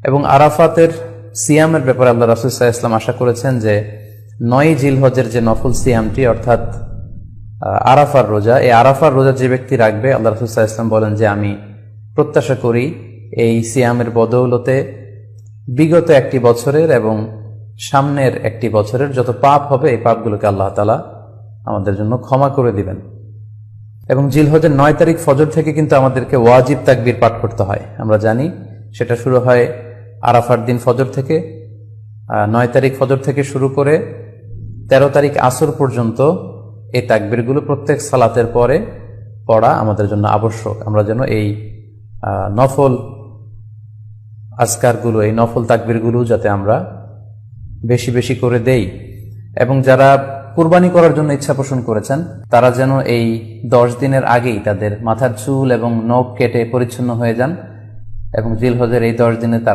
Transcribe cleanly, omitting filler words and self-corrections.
এবং আরাফাতের সিয়ামের ব্যাপারে আল্লাহ রাসূল সাল্লাল্লাহু আলাইহি ওয়াসাল্লাম আশা করেছেন যে 9 জিলহজের যে নফল সিয়ামটি অর্থাৎ আরাফার রোজা, এই আরাফার রোজা যে ব্যক্তি রাখবে, আল্লাহ রাসূল সাল্লাল্লাহু আলাইহি ওয়াসাল্লাম বলেন যে আমি প্রত্যাশা করি এই সিয়ামের বদৌলতে বিগত একটি বছরের এবং সামনের একটি বছরের যত পাপ হবে এই পাপগুলোকে আল্লাহ তাআলা আমাদের জন্য ক্ষমা করে দিবেন। এবং জিলহজের 9 তারিখ ফজর থেকে কিন্তু আমাদেরকে ওয়াজিব তাকবীর পাঠ করতে হয়, আমরা জানি সেটা শুরু হয় আরাফার দিন ফজর থেকে। 9 তারিখ ফজর থেকে শুরু করে 13 তারিখ আসর পর্যন্ত এই তাকবীরগুলো প্রত্যেক সালাতের পরে পড়া আমাদের জন্য আবশ্যক। আমরা যেন এই নফল আজকারগুলো, এই নফল তাকবীরগুলো যাতে আমরা বেশি বেশি করে দেই। এবং যারা কুরবানি করার জন্য ইচ্ছা পোষণ করেছেন তারা যেন এই 10 দিনের আগেই তাদের মাথার চুল এবং নখ কেটে পরিচ্ছন্ন হয়ে যান এবং জিলহজের এই 10 দিনে তারা